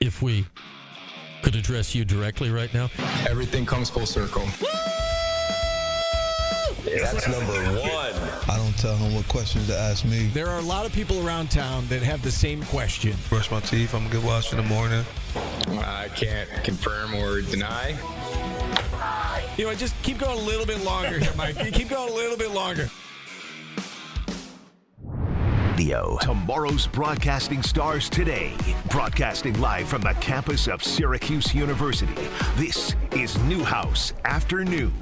if we could address you directly right now. Everything comes full circle. That's number one. I don't tell him what questions to ask me. There are a lot of people around town that have the same question. Brush my teeth. I'm a good watch in the morning. I can't confirm or deny. You know, just keep going a little bit longer here, Mike. Keep going a little bit longer. Tomorrow's broadcasting stars today. Broadcasting live from the campus of Syracuse University. This is Newhouse Afternoon.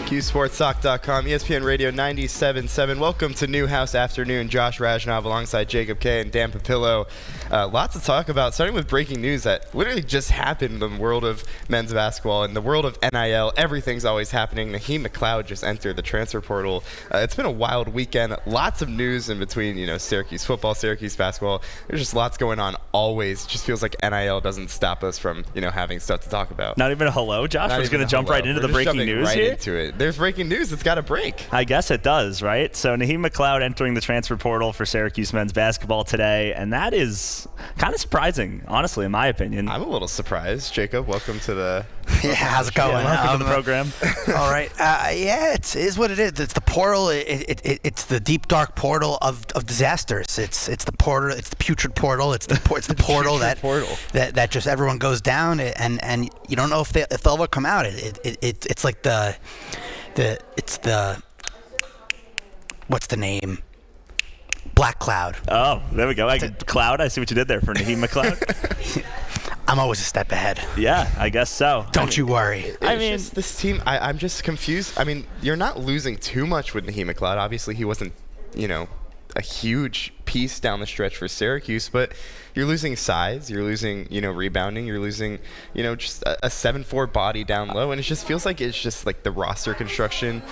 QSportsTalk.com, ESPN Radio 97.7. Welcome to Newhouse Afternoon. Josh Rajnov alongside Jacob Kay and Dan Papillo. Lots to talk about, starting with breaking news that literally just happened in the world of men's basketball. In the world of NIL, everything's always happening. Naheem McLeod just entered the transfer portal. It's been a wild weekend. Lots of news in between, Syracuse football, Syracuse basketball. There's just lots going on always. It just feels like NIL doesn't stop us from, having stuff to talk about. Not even a hello, Josh? We're going to jump right into the breaking news right here? Into it. There's breaking news. It's got to break. I guess it does, right? So Naheem McLeod entering the transfer portal for Syracuse men's basketball today, and that is kind of surprising, honestly, in my opinion. I'm a little surprised. Jacob, welcome to the... Yeah, how's it going? Welcome to the program. All right. It is what it is. It's the portal. It's the deep, dark portal of disasters. It's the portal. It's the putrid portal. It's the portal that just everyone goes down, and you don't know if they'll ever come out. It's like what's the name? Black Cloud. Oh, there we go. Cloud. I see what you did there for Naheem McLeod. I'm always a step ahead. Yeah, I guess so. Don't you worry. Just this team, I'm just confused. I mean, you're not losing too much with Naheem McLeod. Obviously, he wasn't, a huge piece down the stretch for Syracuse, but you're losing size, you're losing, rebounding, you're losing, just a 7'4" body down low, and it just feels like it's just like the roster construction.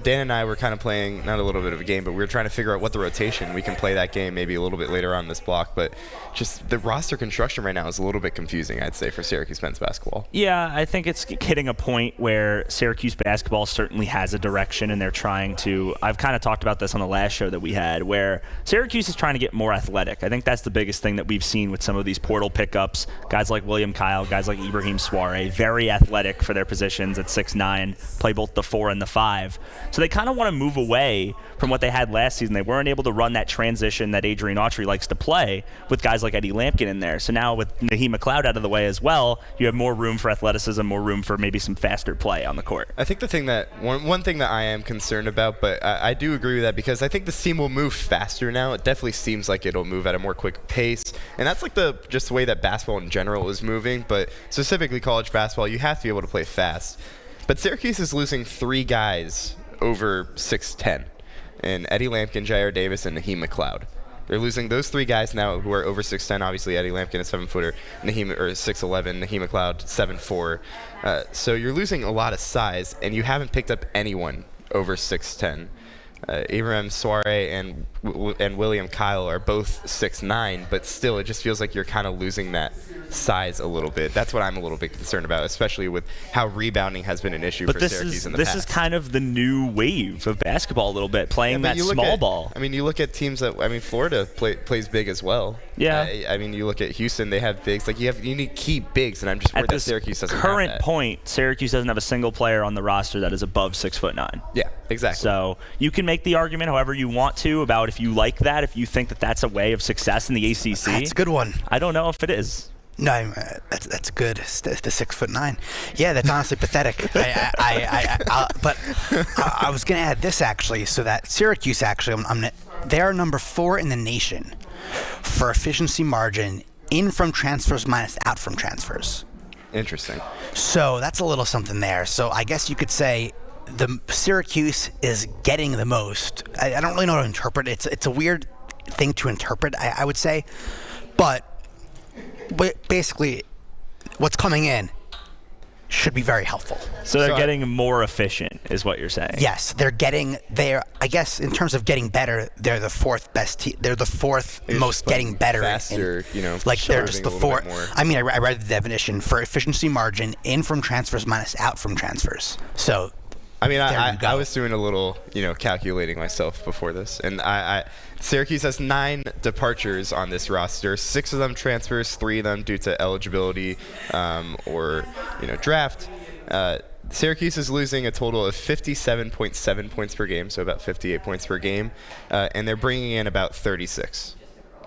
Dan and I were kind of playing, not a little bit of a game, but we were trying to figure out what the rotation. We can play that game maybe a little bit later on this block, but just the roster construction right now is a little bit confusing, I'd say, for Syracuse men's basketball. Yeah, I think it's hitting a point where Syracuse basketball certainly has a direction, and they're trying to, I've kind of talked about this on the last show that we had, where Syracuse is trying to get more athletic. I think that's the biggest thing that we've seen with some of these portal pickups. Guys like William Kyle, guys like Ibrahim Soare, very athletic for their positions at 6'9", play both the 4 and the 5. So they kind of want to move away from what they had last season. They weren't able to run that transition that Adrian Autry likes to play with guys like Eddie Lampkin in there. So now with Naheem McLeod out of the way as well, you have more room for athleticism, more room for maybe some faster play on the court. I think the thing that one thing that I am concerned about, but I do agree with that because I think this team will move faster now. It definitely seems like it'll move at a more quick pace, and that's like just the way that basketball in general is moving. But specifically college basketball, you have to be able to play fast. But Syracuse is losing 3 guys over 6'10", and Eddie Lampkin, Jair Davis, and Naheem McLeod. They're losing those 3 guys now who are over 6'10". Obviously, Eddie Lampkin is 7-footer, Naheem or 6'11", Naheem McLeod 7'4". So you're losing a lot of size, and you haven't picked up anyone over 6'10". Ibrahim Soare and William Kyle are both 6'9", but still it just feels like you're kind of losing that size a little bit. That's what I'm a little bit concerned about, especially with how rebounding has been an issue for Syracuse in the past. This is kind of the new wave of basketball a little bit, playing that small ball. I mean, you look at teams Florida plays big as well. Yeah. You look at Houston, they have bigs. Like you need key bigs, and I'm just worried that Syracuse doesn't have that. At this current point, Syracuse doesn't have a single player on the roster that is above 6'9". Yeah, exactly. So you can make the argument however you want to about if you like that, if you think that that's a way of success in the ACC. That's a good one. I don't know if it is. No, that's good. The 6'9". Yeah, that's honestly pathetic. But I was going to add this actually, so that Syracuse actually, they are number 4 in the nation for efficiency margin in from transfers minus out from transfers. Interesting. So that's a little something there. So I guess you could say the Syracuse is getting the most. I don't really know how to interpret it. It's a weird thing to interpret, I would say, but basically, what's coming in should be very helpful. So they're getting more efficient, is what you're saying? Yes, I guess in terms of getting better, they're the 4th best team. They're the 4th most getting better. Faster, they're just the 4th. I mean, I read the definition for efficiency margin in from transfers minus out from transfers. So I mean, There you go. I was doing a little, calculating myself before this, and Syracuse has 9 departures on this roster. 6 of them transfers, 3 of them due to eligibility or draft. Syracuse is losing a total of 57.7 points per game, so about 58 points per game, and they're bringing in about 36.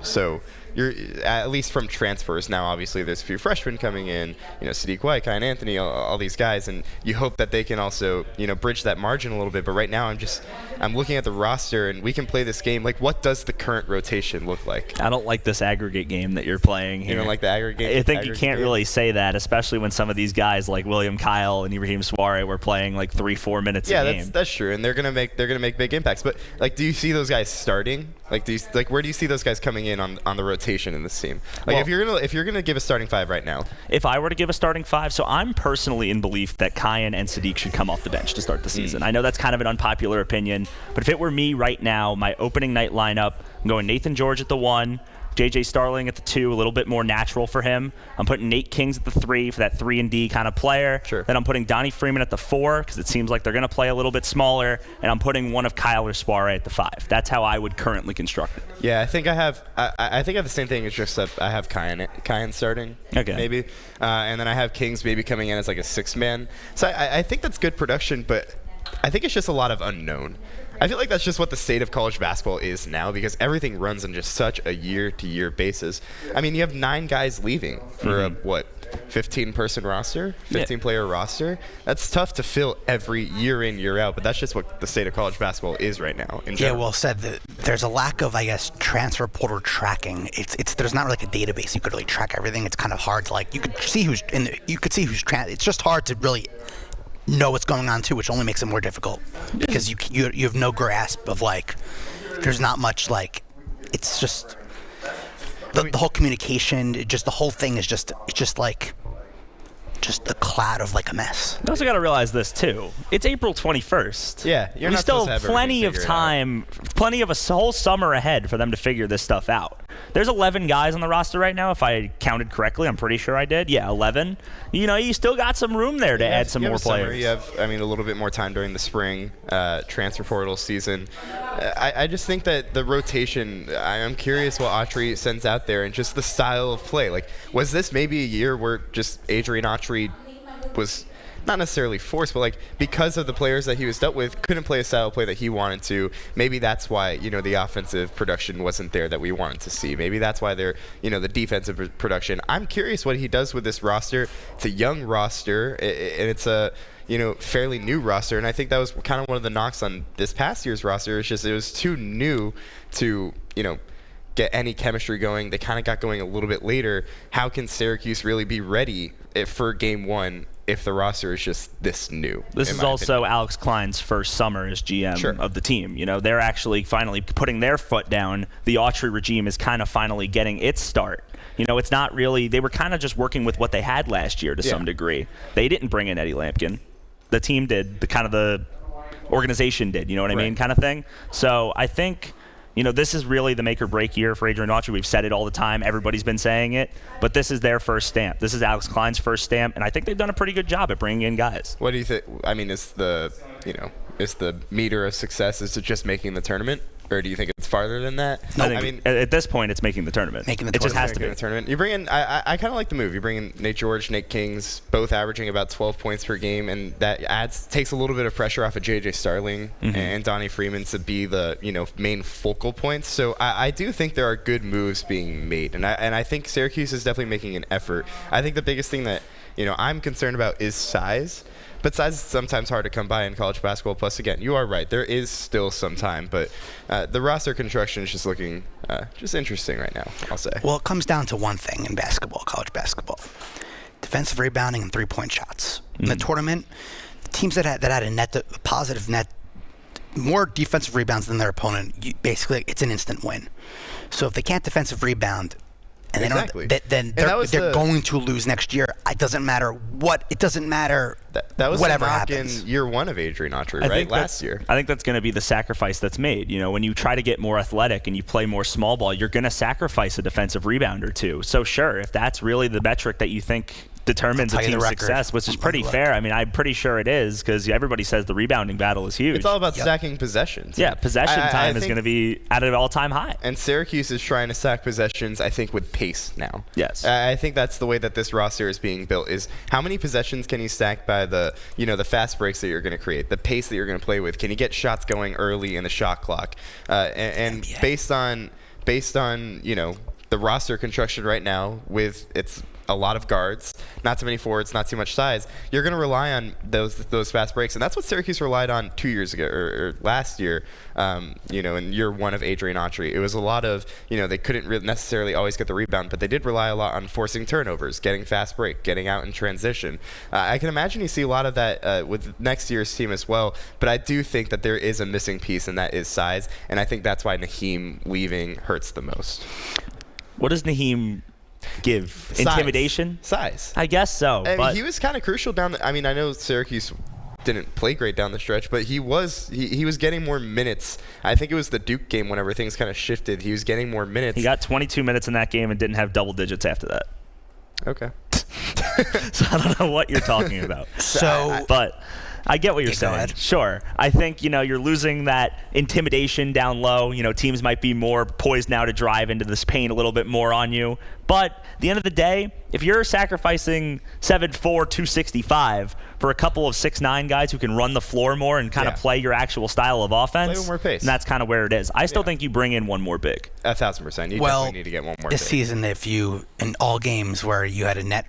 So you're at least from transfers. Now, obviously, there's a few freshmen coming in, Sadiq White, Kyan Anthony, all these guys, and you hope that they can also, bridge that margin a little bit. But right now, I'm looking at the roster, and we can play this game. Like, what does the current rotation look like? I don't like this aggregate game that you're playing here. You don't like the aggregate? I think you can't really say that, especially when some of these guys like William Kyle and Ibrahim Suarez were playing like 3-4 minutes a game. Yeah, that's true, and they're gonna make big impacts. But like, do you see those guys starting? Like, where do you see those guys coming in on the rotation in this team? Like, Well, if you're gonna give a starting 5 right now, if I were to give a starting 5, so I'm personally in belief that Kyan and Sadiq should come off the bench to start the season. I know that's kind of an unpopular opinion, but if it were me right now, my opening night lineup, I'm going Nathan George at the 1, J.J. Starling at the 2, a little bit more natural for him. I'm putting Nate Kings at the 3 for that 3-and-D kind of player. Sure. Then I'm putting Donnie Freeman at the 4 because it seems like they're going to play a little bit smaller. And I'm putting one of Kyle or Suarez at the 5. That's how I would currently construct it. yeah, I think I have the same thing. It's just that I have Kyan starting, maybe, and then I have Kings maybe coming in as like a 6-man. So I think that's good production, but I think it's just a lot of unknown. I feel like that's just what the state of college basketball is now, because everything runs on just such a year-to-year basis. I mean, you have 9 guys leaving for a 15-person roster, 15-player roster. That's tough to fill every year in, year out, but that's just what the state of college basketball is right now. Yeah, well said. There's a lack of, I guess, transfer portal tracking. There's not like a database you could really track everything. It's kind of hard to you could see who's it's just hard to really know what's going on too, which only makes it more difficult because you have no grasp of there's not much it's just the whole communication, the whole thing is just a cloud of a mess. You also got to realize this too. It's April 21st. Yeah, we still have plenty of time, plenty of a whole summer ahead for them to figure this stuff out. There's 11 guys on the roster right now, if I counted correctly. I'm pretty sure I did. Yeah, 11. You still got some room there to add some more players. You have, a little bit more time during the spring transfer portal season. I just think that the rotation, I'm curious what Autry sends out there and just the style of play. Was this maybe a year where just Adrian Autry was not necessarily forced, but because of the players that he was dealt with, couldn't play a style of play that he wanted to. Maybe that's why the offensive production wasn't there that we wanted to see. Maybe that's why they're the defensive production. I'm curious what he does with this roster. It's a young roster, and it's a fairly new roster, and I think that was kind of one of the knocks on this past year's roster. It's just it was too new to get any chemistry going. They kind of got going a little bit later. How can Syracuse really be ready for game 1 if the roster is just this new? This is also Alex Klein's first summer as GM of the team. They're actually finally putting their foot down. The Autry regime is kind of finally getting its start. It's not really, they were kind of just working with what they had last year to some degree. They didn't bring in Eddie Lampkin. The team did, the organization did, you know what I mean, kind of thing. So I think this is really the make or break year for Adrian Autry. We've said it all the time. Everybody's been saying it. But this is their first stamp. This is Alex Klein's first stamp. And I think they've done a pretty good job at bringing in guys. What do you think? Is the meter of success is it just making the tournament? Or do you think it's farther than that? No, at this point, it's making the tournament. It just has to be. The tournament. You bring in, I kind of like the move. You bring in Nate George, Nate Kings, both averaging about 12 points per game, and that takes a little bit of pressure off of J.J. Starling and Donnie Freeman to be the main focal points. So I do think there are good moves being made, and I think Syracuse is definitely making an effort. I think the biggest thing that I'm concerned about is size. But size is sometimes hard to come by in college basketball. Plus, again, you are right. There is still some time. But the roster construction is just looking just interesting right now, I'll say. Well, it comes down to one thing in basketball, college basketball. Defensive rebounding and three-point shots. In the tournament, the teams that had a positive net, more defensive rebounds than their opponent, basically it's an instant win. So if they can't defensive rebound, and they're going to lose next year. It doesn't matter what. It doesn't matter. That was whatever happens in year 1 of Adrian Autry, right? Last year. I think that's going to be the sacrifice that's made. When you try to get more athletic and you play more small ball, you're going to sacrifice a defensive rebound or two. So sure, if that's really the metric that you think determines a team's success, which is pretty fair. I mean, I'm pretty sure it is because everybody says the rebounding battle is huge. It's all about stacking possessions. Yeah, possession time is going to be at an all-time high. And Syracuse is trying to stack possessions, I think, with pace now. Yes. I think that's the way that this roster is being built, is how many possessions can you stack by the fast breaks that you're going to create, the pace that you're going to play with. Can you get shots going early in the shot clock? And based on the roster construction right now, with its a lot of guards, not too many forwards, not too much size, you're going to rely on those fast breaks. And that's what Syracuse relied on 2 years ago or last year, in year one of Adrian Autry. It was a lot of, they couldn't necessarily always get the rebound, but they did rely a lot on forcing turnovers, getting fast break, getting out in transition. I can imagine you see a lot of that with next year's team as well, but I do think that there is a missing piece, and that is size. And I think that's why Naheem leaving hurts the most. What does Naheem give? Size. Intimidation? Size. I guess so. But he was kind of crucial down I know Syracuse didn't play great down the stretch, but he was getting more minutes. I think it was the Duke game whenever things kind of shifted. He was getting more minutes. He got 22 minutes in that game and didn't have double digits after that. Okay. So I don't know what you're talking about. But I get what you're saying. Sure. I think, you're losing that intimidation down low. Teams might be more poised now to drive into this paint a little bit more on you. But at the end of the day, if you're sacrificing 7'4", 265 for a couple of 6'9" guys who can run the floor more and kind of play your actual style of offense, play with more pace. And that's kind of where it is. I still think you bring in one more big. 1,000%. You definitely need to get one more this big. season, if you, in all games where you had a net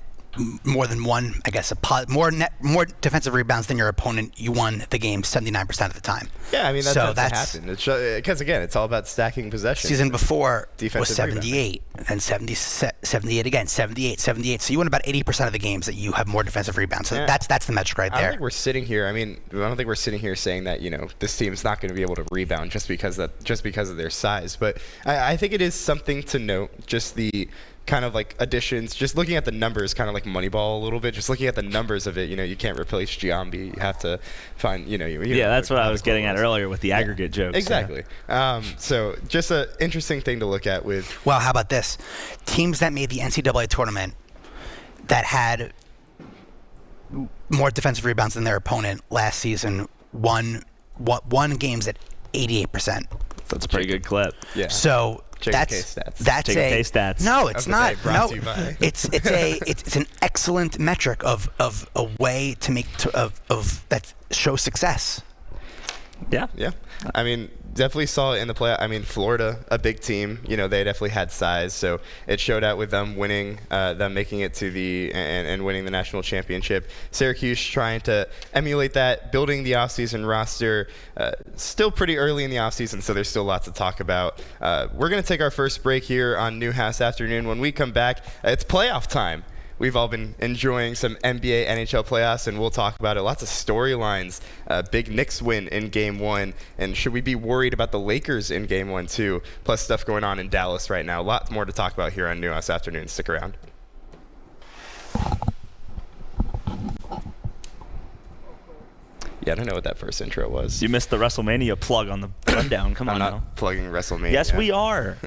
more than one, I guess, more defensive rebounds than your opponent, you won the game 79% of the time. Yeah, I mean, that's what happened. Because, again, it's all about stacking possessions. Season before defensive was 78, and 78 again, 78, 78. So you win about 80% of the games that you have more defensive rebounds. So that's the metric right there. I don't think we're sitting here. I don't think we're sitting here saying that, this team's not going to be able to rebound just because of their size. But I think it is something to note, just the kind of like additions, just looking at the numbers, kind of like Moneyball a little bit, just looking at the numbers of it, you can't replace Giambi. You have to find, that's what I was getting at earlier with the aggregate jokes. Exactly. Yeah. So just an interesting thing to look at with. Well, how about this? Teams that made the NCAA tournament that had more defensive rebounds than their opponent last season won games at 88%. That's a pretty good clip. Yeah. So that's stats. No, it's not. No, it's it's an excellent metric of a way to make that shows success. Yeah. Yeah. Definitely saw it in the play. Florida, a big team, they definitely had size, so it showed out with them winning, them making it to and winning the national championship. Syracuse trying to emulate that, building the offseason roster, still pretty early in the offseason, so there's still lots to talk about. We're going to take our first break here on Newhouse Afternoon. When we come back, it's playoff time. We've all been enjoying some NBA, NHL playoffs, and we'll talk about it. Lots of storylines. Big Knicks win in Game 1. And should we be worried about the Lakers in Game 1, too? Plus stuff going on in Dallas right now. Lots more to talk about here on Newhouse Afternoon. Stick around. Yeah, I don't know what that first intro was. You missed the WrestleMania plug on the rundown. Come on now. I'm not plugging WrestleMania. Yes, we are.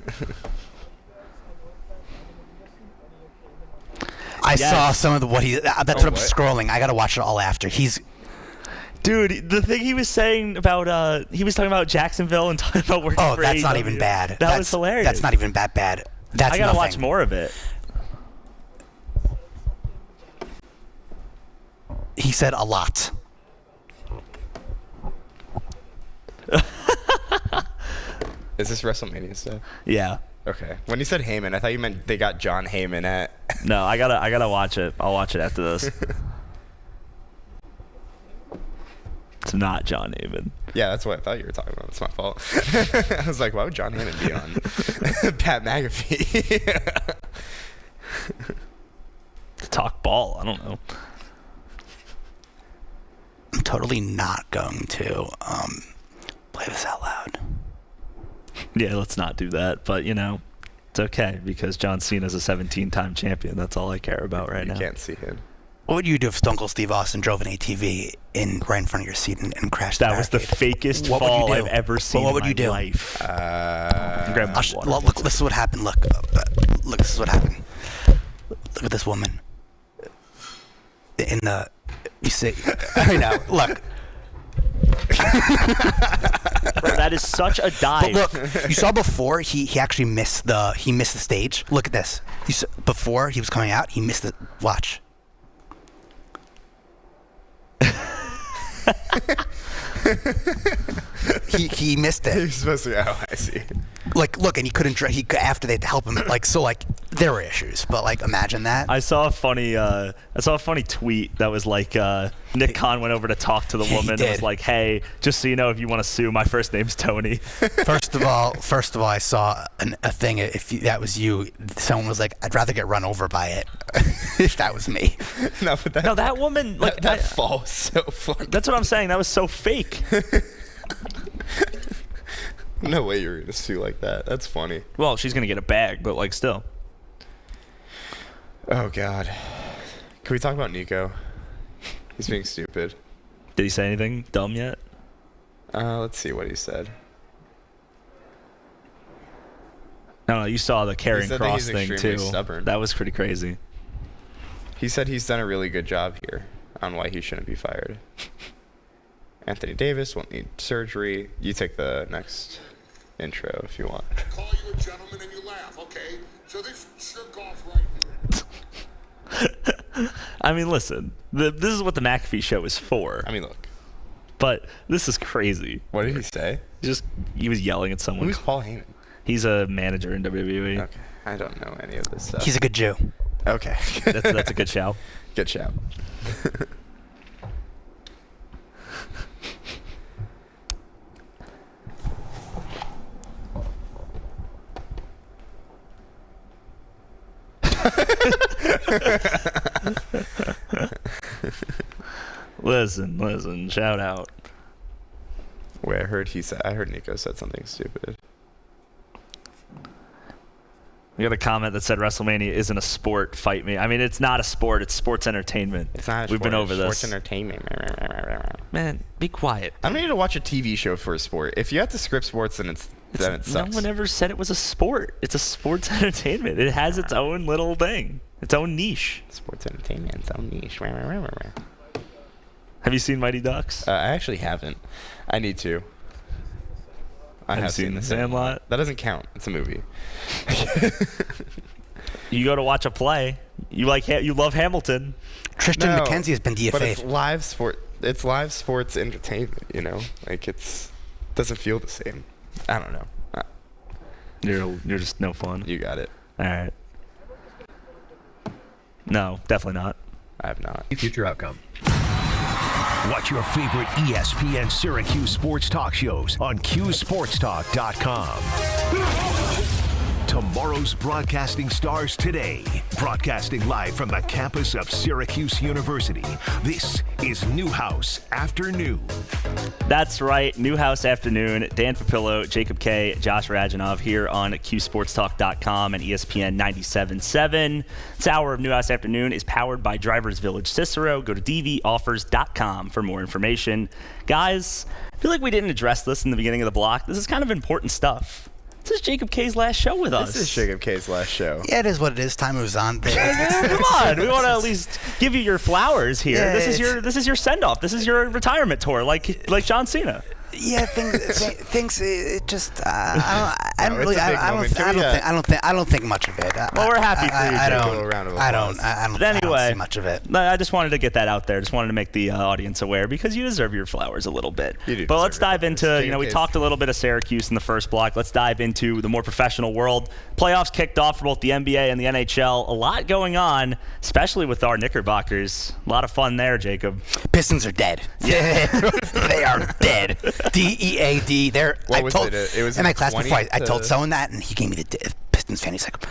I saw some of what he. That's what I'm scrolling. I gotta watch it all after. Dude, the thing he was saying about he was talking about Jacksonville and talking about working for that's AEW. not even bad. That was hilarious. That's not even that bad. I gotta watch more of it. He said a lot. Is this WrestleMania stuff? Yeah. Okay. When you said Heyman, I thought you meant they got John Heyman at. No, I gotta watch it. I'll watch it after this. It's not John Heyman. Yeah, that's what I thought you were talking about. It's my fault. I was like, why would John Heyman be on Pat McAfee? To talk ball, I don't know. I'm totally not going to play this out loud. Yeah, let's not do that. But, it's okay because John Cena's a 17-time champion. That's all I care about right now. You can't see him. What would you do if Stone Cold Steve Austin drove an ATV right in front of your seat and crashed the barricade? That was the fakest fall I've ever seen in my life. Grab look, this is what happened. Look, this is what happened. Look at this woman. You see, I know. Look. Bro, that is such a dive. But look, you saw before he actually missed the stage. Look at this. Before he was coming out, he missed the watch. he missed it. He was supposed to. Oh, I see. Like, look, and he couldn't. After they'd help him. Like, so, like, there were issues. But like, imagine that. I saw a funny tweet that was like Nick Khan went over to talk to the woman and was like, "Hey, just so you know, if you want to sue, my first name's Tony." First of all, I saw a thing. If that was you, someone was like, "I'd rather get run over by it." If that was me. No, but that woman, like that fall was so funny. That's what I'm saying. That was so fake. No way you're gonna sue like that. That's funny. Well, she's gonna get a bag, but like still. Oh God. Can we talk about Nico? He's being stupid. Did he say anything dumb yet? Let's see what he said. No, you saw the carrying cross thing too. Stubborn. That was pretty crazy. He said he's done a really good job here on why he shouldn't be fired. Anthony Davis won't need surgery. You take the next intro if you want. I call you a gentleman and you laugh, okay? So this jerk off right here. I mean, listen, this is what the McAfee show is for. I mean, look. But this is crazy. What did he say? He was yelling at someone. Who's Paul Heyman? He's a manager in WWE. Okay. I don't know any of this stuff. He's a good Jew. Okay. That's a good shout. Good shout. Listen, shout out. Wait, I heard Nico said something stupid. We got a comment that said WrestleMania isn't a sport. Fight me. I mean, it's not a sport. It's sports entertainment. It's not a We've sport, been over it's this. Sports entertainment. Man, be quiet. I don't need to watch a TV show for a sport. If you have to script sports, then it sucks. No one ever said it was a sport. It's a sports entertainment. It has its own little thing, its own niche. Sports entertainment, its own niche. Have you seen Mighty Ducks? I actually haven't. I need to. I have seen The Sandlot. That doesn't count. It's a movie. You go to watch a play. You love Hamilton. Tristan McKenzie has been DFA'd. But it's live sport. It's live sports entertainment. You know, like doesn't feel the same. I don't know. You're just no fun. You got it. All right. No, definitely not. I have not. Future outcome. Watch your favorite ESPN Syracuse sports talk shows on QSportsTalk.com. Tomorrow's broadcasting stars today. Broadcasting live from the campus of Syracuse University. This is Newhouse Afternoon. That's right. Newhouse Afternoon. Dan Papillo, Jacob K., Josh Radjanov here on QSportsTalk.com and ESPN 97.7. This hour of Newhouse Afternoon is powered by Drivers Village Cicero. Go to dvoffers.com for more information. Guys, I feel like we didn't address this in the beginning of the block. This is kind of important stuff. This is Jacob K's last show with us. This is Jacob K's last show. Yeah, it is what it is. Time moves on. Come on, we want to at least give you your flowers here. Yeah, this is your send off. This is your retirement tour, like John Cena. Yeah, things. It just. I don't think much of it. Well, we're happy for you, Jacob. I don't see much of it. I just wanted to get that out there. Just wanted to make the audience aware because you deserve your flowers a little bit. But let's dive into. We talked a little bit of Syracuse in the first block. Let's dive into the more professional world. Playoffs kicked off for both the NBA and the NHL. A lot going on, especially with our Knickerbockers. A lot of fun there, Jacob. Pistons are dead. Yeah, they are dead. DEAD. What was it? It was in my class before. I told someone that, and he gave me the Pistons fan. He's like,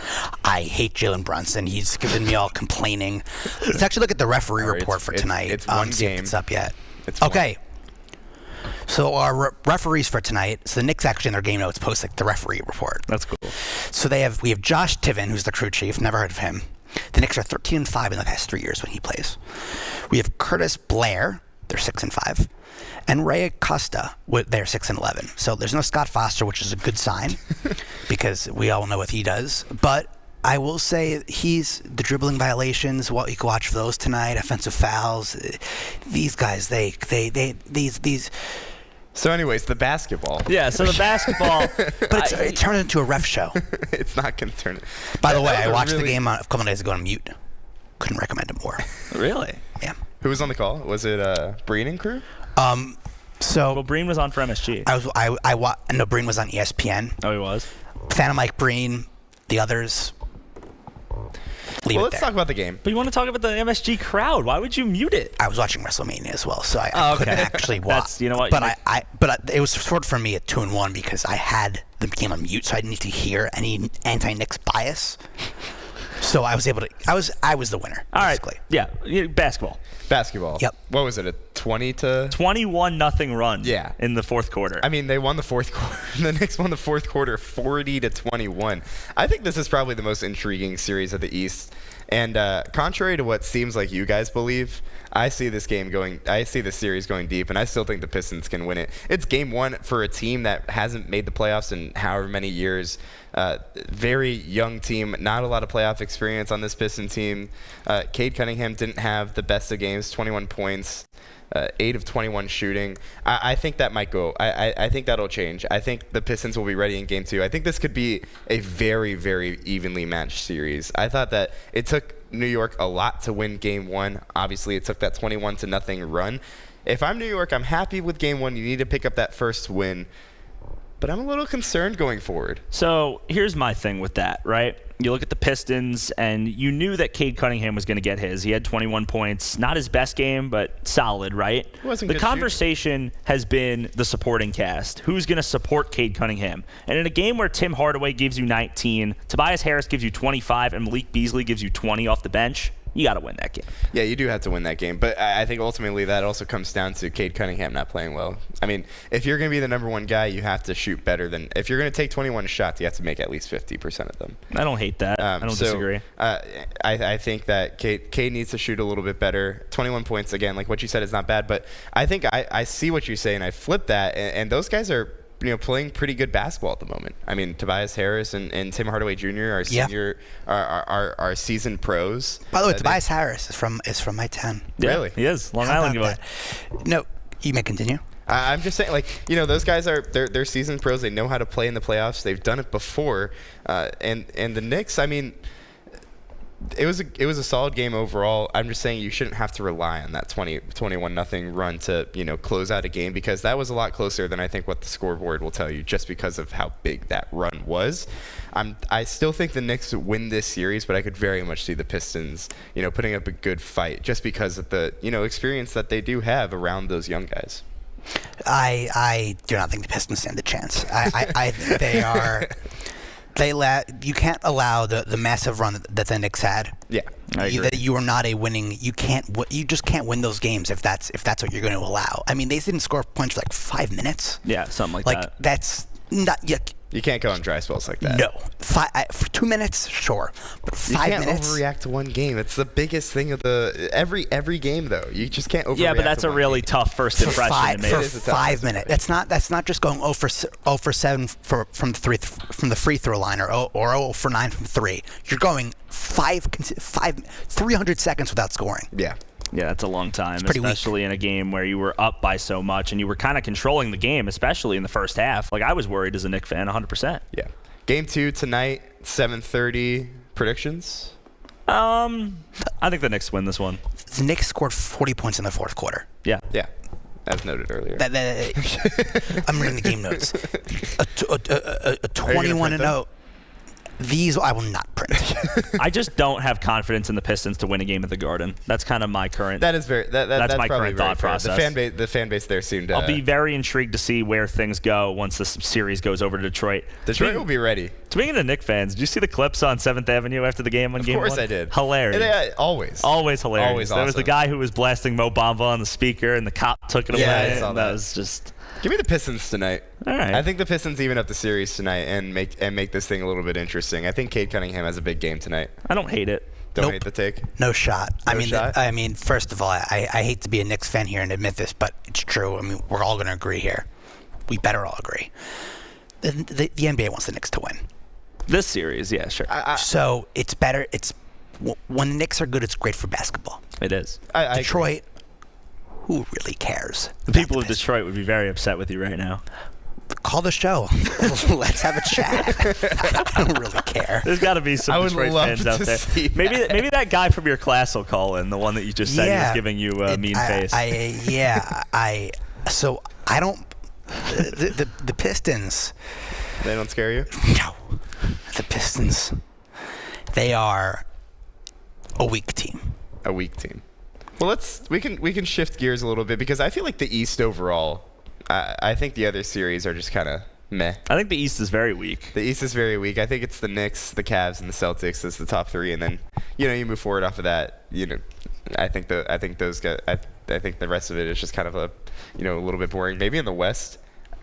I hate Jalen Brunson. He's given me all complaining. Let's actually look at the referee report for tonight. It's one see game. if it's up yet. It's okay. So our referees for tonight. So the Knicks actually in their game notes post like the referee report. That's cool. So we have Josh Tiven, who's the crew chief. Never heard of him. The Knicks are 13-5 in the past 3 years when he plays. We have Curtis Blair. They're 6-5. And Ray Acosta, they're 6-11. So there's no Scott Foster, which is a good sign because we all know what he does. But I will say he's the dribbling violations. What you can watch for those tonight, offensive fouls. These guys, these. So, anyways, the basketball. Yeah. So the basketball, But it turned into a ref show. It's not going to turn. By the way, I watched the game a couple of days ago on mute. Couldn't recommend it more. Really? Yeah. Who was on the call? Was it Breen and crew? Well, Breen was on for MSG. No, Breen was on ESPN. Oh, he was. Fan of Mike Breen. The others. Let's talk about the game. But you want to talk about the MSG crowd? Why would you mute it? I was watching WrestleMania as well, so I couldn't actually watch. You know what? But it was sort of for me at 2-1 because I had the game on mute, so I didn't need to hear any anti-Knicks bias. So I was able to. I was the winner. Basically. All right. Yeah. Basketball. Yep. What was it? A 21-0 run. Yeah. In the fourth quarter. I mean, they won the fourth quarter. The Knicks won the fourth quarter 40-21. I think this is probably the most intriguing series of the East. And contrary to what seems like you guys believe, I see this series going deep, and I still think the Pistons can win it. It's game one for a team that hasn't made the playoffs in however many years. Very young team, not a lot of playoff experience on this Piston team. Cade Cunningham didn't have the best of games, 21 points, 8 of 21 shooting. I think that might go. I think that'll change. I think the Pistons will be ready in game two. I think this could be a very, very evenly matched series. I thought that it took New York a lot to win game one. Obviously, it took that 21-0 run. If I'm New York, I'm happy with game one. You need to pick up that first win. But I'm a little concerned going forward. So here's my thing with that, right? You look at the Pistons, and you knew that Cade Cunningham was going to get his. He had 21 points. Not his best game, but solid, right? The conversation has been the supporting cast. Who's going to support Cade Cunningham? And in a game where Tim Hardaway gives you 19, Tobias Harris gives you 25, and Malik Beasley gives you 20 off the bench, you got to win that game. Yeah, you do have to win that game. But I think ultimately that also comes down to Cade Cunningham not playing well. I mean, if you're going to be the number one guy, you have to shoot better than – if you're going to take 21 shots, you have to make at least 50% of them. I don't hate that. I don't disagree. I think that Cade needs to shoot a little bit better. 21 points, again, like what you said, is not bad. But I think I see what you say, and I flip that. And those guys are – playing pretty good basketball at the moment. I mean, Tobias Harris and Tim Hardaway Jr. are seasoned pros. By the way, Tobias Harris is from my 10. Yeah, really? He is. Long Island boy. No, you may continue. I'm just saying, those guys they're seasoned pros. They know how to play in the playoffs. They've done it before. And the Knicks, I mean, it was a solid game overall. I'm just saying you shouldn't have to rely on that 21-0 run to close out a game, because that was a lot closer than I think what the scoreboard will tell you, just because of how big that run was. I still think the Knicks win this series, but I could very much see the Pistons putting up a good fight, just because of the experience that they do have around those young guys. I do not think the Pistons stand a chance. I think they are. You can't allow the massive run that the Knicks had. Yeah, I agree. You are not a winning. You just can't win those games if that's what you're going to allow. I mean, they didn't score points for 5 minutes. Yeah, something like that. That's not yet. You can't go on dry spells like that. No, for 2 minutes, sure, but 5 minutes. You can't overreact to one game. It's the biggest thing of every game, though. You just can't overreact. Yeah, but that's a really tough first impression to make. For 5 minutes. That's not just going 0 for 7 from the free throw line, or 0 for 9 from 3. You're going 300 seconds without scoring. Yeah. Yeah, that's a long time, especially in a game where you were up by so much and you were kind of controlling the game, especially in the first half. I was worried as a Knicks fan, 100%. Yeah. Game 2 tonight, 7:30. Predictions? I think the Knicks win this one. The Knicks scored 40 points in the fourth quarter. Yeah. Yeah. As noted earlier. I'm reading the game notes. A 21-0. These I will not print. I just don't have confidence in the Pistons to win a game at the Garden. That's kind of my current. That's my current thought process. The fan base there seemed. I'll be very intrigued to see where things go once this series goes over to Detroit. Detroit will be ready. Speaking of Knicks fans, did you see the clips on 7th Avenue after the game on Game 1? Of course I did. Hilarious. Yeah, always hilarious. Always there was awesome. the guy who was blasting Mo Bamba on the speaker, and the cop took it away. I saw that was just. Give me the Pistons tonight. All right. I think the Pistons even up the series tonight and make this thing a little bit interesting. I think Cade Cunningham has a big game tonight. I don't hate it. Don't hate the take? No shot. No shot? I mean, first of all, I hate to be a Knicks fan here and admit this, but it's true. I mean, we're all going to agree here. We better all agree. The NBA wants the Knicks to win. This series, yeah, sure. So it's better. When the Knicks are good, it's great for basketball. It is. Detroit, who really cares? The people of Detroit would be very upset with you right now. Call the show. Let's have a chat. I don't really care. There's got to be some Detroit fans out there. Maybe that guy from your class will call in, the one that you just said he was giving you a mean face. So I don't. The Pistons. They don't scare you? No. The Pistons. They are a weak team. A weak team. Well, we can shift gears a little bit because I feel like the East overall. I think the other series are just kind of meh. I think the East is very weak. The East is very weak. I think it's the Knicks, the Cavs, and the Celtics as the top three, and then you move forward off of that. I think those guys. I think the rest of it is just kind of a little bit boring. Maybe in the West,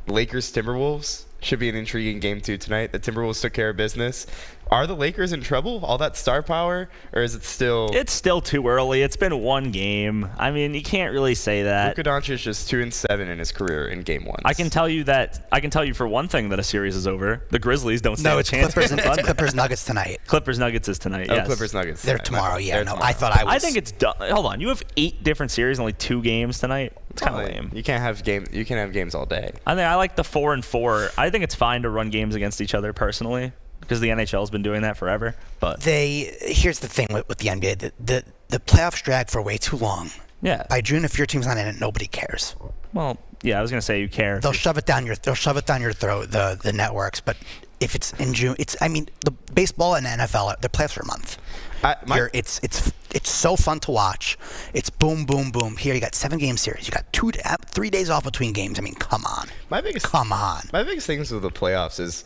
Lakers Timberwolves should be an intriguing game too tonight. The Timberwolves took care of business. Are the Lakers in trouble? All that star power, or is it still? It's still too early. It's been one game. I mean, you can't really say that. Luka Doncic is 2-7 in his career in game one. I can tell you for one thing that a series is over. The Grizzlies don't stand a chance. It's Clippers Nuggets tonight. Clippers Nuggets is tonight. Yes. Clippers Nuggets. They're tomorrow. Yeah, tomorrow. I thought I was. I think it's done. Hold on. You have 8 different series, only 2 games tonight. It's kind of lame. You can't have games all day. I like the 4-4. I think it's fine to run games against each other personally, because the NHL has been doing that forever. But here's the thing with the NBA: the playoffs drag for way too long. Yeah. By June, if your team's not in it, nobody cares. Well, yeah, I was gonna say you care. They'll shove it down your throat, the networks. But if it's in June, the baseball and the NFL, the playoffs are a month. It's so fun to watch. It's boom, boom, boom. Here you got 7-game series. You got 3 days off between games. I mean, come on. My biggest things with the playoffs is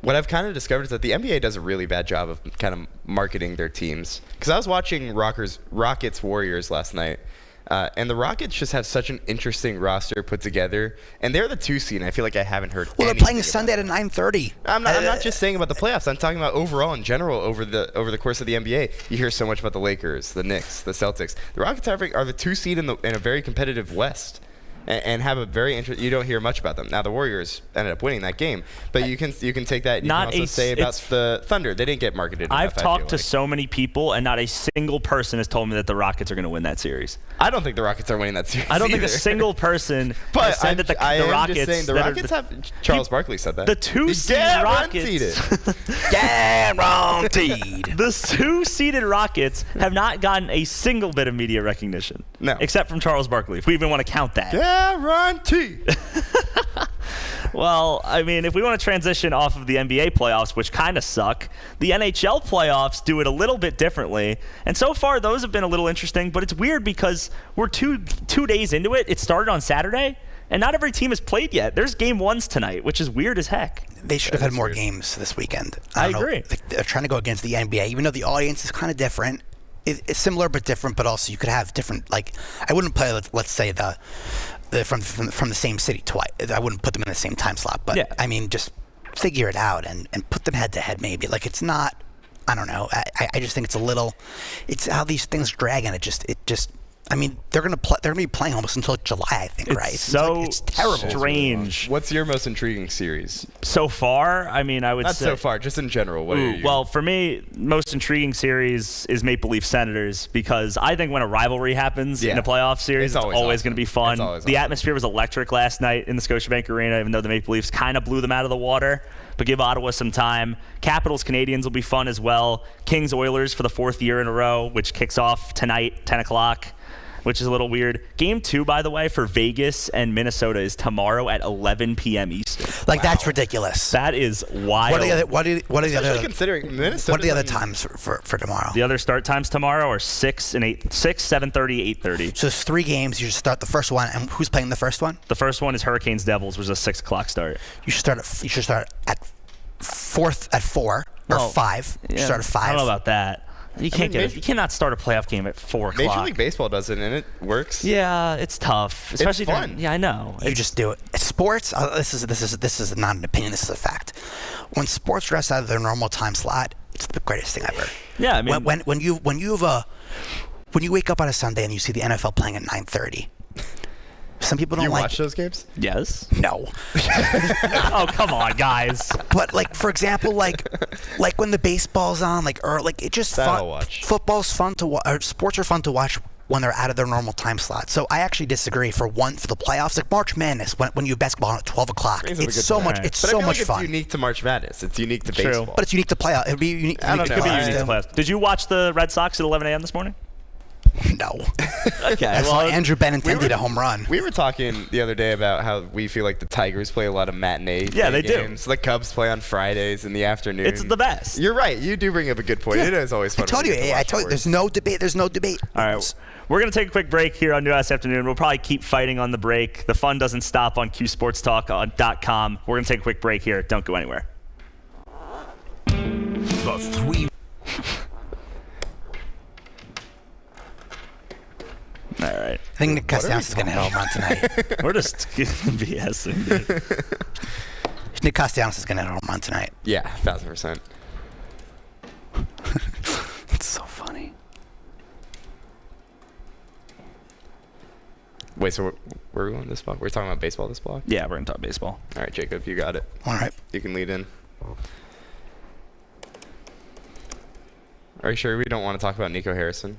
what I've kind of discovered is that the NBA does a really bad job of kind of marketing their teams. Because I was watching Rockets Warriors last night, and the Rockets just have such an interesting roster put together, and they're the 2 seed. And I feel like I haven't heard. Well, they're playing Sunday at 9:30. I'm not just saying about the playoffs. I'm talking about overall in general over the course of the NBA. You hear so much about the Lakers, the Knicks, the Celtics. The Rockets are the 2 seed in a very competitive West. And have a very you don't hear much about them. Now the Warriors ended up winning that game, but you can take that. You can also say about the Thunder. They didn't get marketed enough. I've talked to so many people, and not a single person has told me that the Rockets are going to win that series. I don't think the Rockets are winning that series. I don't think a single person has said that the Rockets. Just saying, the Rockets have. Charles Barkley said that. The 2-seeded Rockets. Guaranteed. The 2-seeded Rockets have not gotten a single bit of media recognition. No. Except from Charles Barkley, if we even want to count that. Guaranteed. Well, I mean, if we want to transition off of the NBA playoffs, which kind of suck, the NHL playoffs do it a little bit differently. And so far, those have been a little interesting, but it's weird because we're two days into it. It started on Saturday, and not every team has played yet. There's game 1s tonight, which is weird as heck. They should have had more games this weekend. I agree. They're trying to go against the NBA, even though the audience is kind of different. It's similar but different, but also you could have different, I wouldn't play, let's say, from the same city twice. I wouldn't put them in the same time slot, but yeah. I mean, just figure it out and put them head to head maybe. It's not, I don't know. I just think it's how these things drag, and it just I mean, they're gonna be playing almost until July, I think, right? It's terrible. Strange. What's your most intriguing series so far? I mean, I would not say so far, just in general. Well, for me, most intriguing series is Maple Leaf Senators, because I think when a rivalry happens in a playoff series, it's always going to be fun. The atmosphere was electric last night in the Scotiabank Arena, even though the Maple Leafs kind of blew them out of the water. But give Ottawa some time. Capitals Canadiens will be fun as well. Kings Oilers for the 4th year in a row, which kicks off tonight, 10 o'clock. Which is a little weird. Game 2, by the way, for Vegas and Minnesota is tomorrow at 11 p.m. Eastern. That's ridiculous. That is wild. What are the other considering Minnesota? What are the other times for tomorrow? The other start times tomorrow are 6, 7:30, 8:30. So it's 3 games. You should start the first one, and who's playing the first one? The first one is Hurricanes Devils, which is a 6 o'clock start. You should start at 4 or 5. You should start at 5. I don't know about that. You cannot start a playoff game at 4 o'clock. Major League Baseball does it, and it works. Yeah, it's tough, especially it's fun. Yeah, I know. You just do it. Sports. This is not an opinion. This is a fact. When sports dress out of their normal time slot, it's the greatest thing ever. Yeah, I mean, when you wake up on a Sunday and you see the NFL playing at 9:30. Some people don't You like watch those games? Yes. No. Oh, come on, guys. But like for example, like when the baseball's on, like it just That fun. I'll watch. Football's fun to watch. Sports are fun to watch when they're out of their normal time slot. So I actually disagree. For the playoffs, like March Madness, when you have basketball on at 12 o'clock, Brings up a it's good so point. much. Right. It's But I so feel much like fun. It's unique to March Madness. It's unique to True. baseball. But it's unique to playoff. It'd be unique. I don't unique know. to Could be I- unique to playoffs. Did you watch the Red Sox at 11 a.m. this morning? No. Okay. I saw Andrew Benintendi a home run. We were talking the other day about how we feel like the Tigers play a lot of matinee they do. games. The Cubs play on Fridays in the afternoon. It's the best. You're right. You do bring up a good point. It is always fun. I told when you. get to I watch told you. sports. There's no debate. There's no debate. All right. We're going to take a quick break here on Newhouse Afternoon. We'll probably keep fighting on the break. The fun doesn't stop on QSportsTalk.com. We're going to take a quick break here. Don't go anywhere. The three. All right. I think Nick Castellanos is going to hit a home run tonight. We're just BSing, dude. Nick Castellanos is going to hit a home run tonight. Yeah, 1,000%. It's so funny. Wait, so where are we on this block? We're talking about baseball this block? Yeah, we're going to talk baseball. All right, Jacob, you got it. All right. You can lead in. Are you sure we don't want to talk about Nico Harrison?